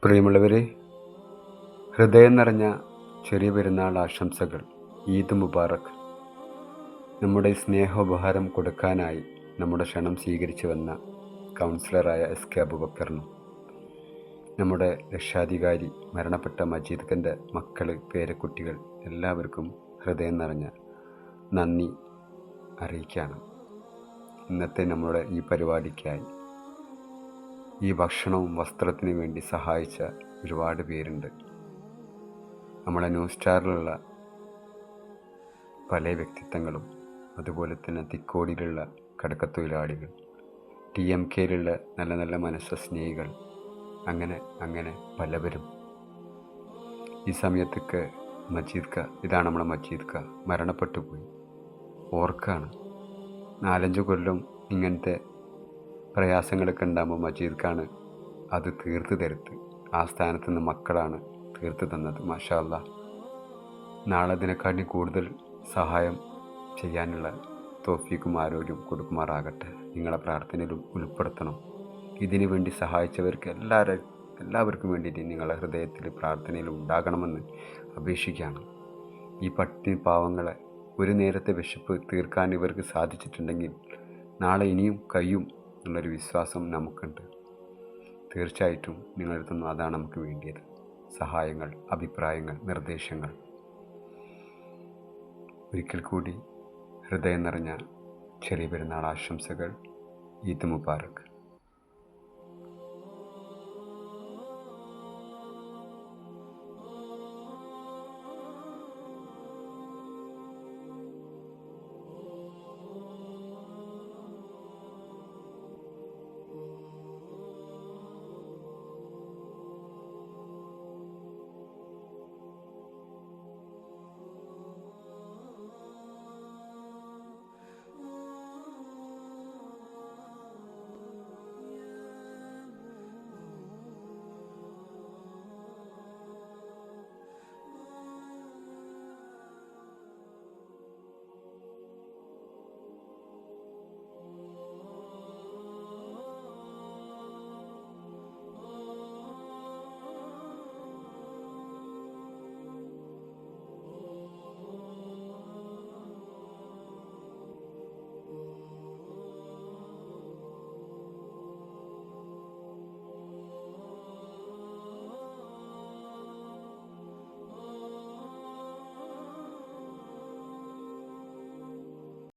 പ്രിയമുള്ളവരെ, ഹൃദയം നിറഞ്ഞ ചെറിയ പെരുന്നാൾ ആശംസകൾ. ഈദ് മുബാറക്. നമ്മുടെ സ്നേഹോപഹാരം കൊടുക്കാനായി നമ്മുടെ ക്ഷണം സ്വീകരിച്ചു വന്ന കൗൺസിലറായ SK അബൂബക്കറിനും നമ്മുടെ രക്ഷാധികാരി മരണപ്പെട്ട മജീദ് ഖാൻ്റെ മക്കൾ, പേരക്കുട്ടികൾ എല്ലാവർക്കും ഹൃദയം നിറഞ്ഞ നന്ദി അറിയിക്കുകയാണ്. ഇന്നത്തെ നമ്മുടെ ഈ പരിപാടിക്കായി ഈ ഭക്ഷണവും വസ്ത്രത്തിന് വേണ്ടി സഹായിച്ച ഒരുപാട് പേരുണ്ട്. നമ്മുടെ ന്യൂസ് സ്റ്റാറിലുള്ള പല വ്യക്തിത്വങ്ങളും, അതുപോലെ തന്നെ തിക്കോടിയിലുള്ള കടക്കത്തൊഴിലാളികൾ, TMKയിലുള്ള നല്ല നല്ല മനസ്സസ്നേഹികൾ, അങ്ങനെ പലവരും ഈ സമയത്തൊക്കെ മജീദ് ഖാ, ഇതാണ് നമ്മുടെ മജീദ് ഖാ, മരണപ്പെട്ടു പോയി. ഓർക്കാണ് 4-5 കൊല്ലം ഇങ്ങനത്തെ പ്രയാസങ്ങളൊക്കെ ഉണ്ടാകുമ്പോൾ മജീദ് ഖാണ് അത് തീർത്ത് തരുത്ത്. ആ സ്ഥാനത്ത് നിന്ന് മക്കളാണ് തീർത്ത് തന്നത്. മാഷാ അല്ലാ. നാളെ ഇതിനെക്കാട്ടി കൂടുതൽ സഹായം ചെയ്യാനുള്ള തൗഫീഖും ആരോഗ്യം കൊടുക്കുമാറാകട്ടെ. നിങ്ങളെ പ്രാർത്ഥനയിലും ഉൾപ്പെടുത്തണം. ഇതിനു വേണ്ടി സഹായിച്ചവർക്ക് എല്ലാവർക്കും വേണ്ടിയിട്ട് നിങ്ങളുടെ ഹൃദയത്തിൽ പ്രാർത്ഥനയിൽ ഉണ്ടാകണമെന്ന് അപേക്ഷിക്കുകയാണ്. ഈ പട്ടിണി പാവങ്ങളെ ഒരു നേരത്തെ വിശപ്പ് തീർക്കാൻ ഇവർക്ക് സാധിച്ചിട്ടുണ്ടെങ്കിൽ നാളെ ഇനിയും കഴിയും എന്നുള്ളൊരു വിശ്വാസം നമുക്കുണ്ട്. തീർച്ചയായിട്ടും നിങ്ങളെടുത്തുനിന്ന് അതാണ് നമുക്ക് വേണ്ടിയത്. സഹായങ്ങൾ, അഭിപ്രായങ്ങൾ, നിർദ്ദേശങ്ങൾ. ഒരിക്കൽ കൂടി ഹൃദയം നിറഞ്ഞ ചെറിയ പെരുന്നാൾ ആശംസകൾ. ഈദ് മുബാറക്.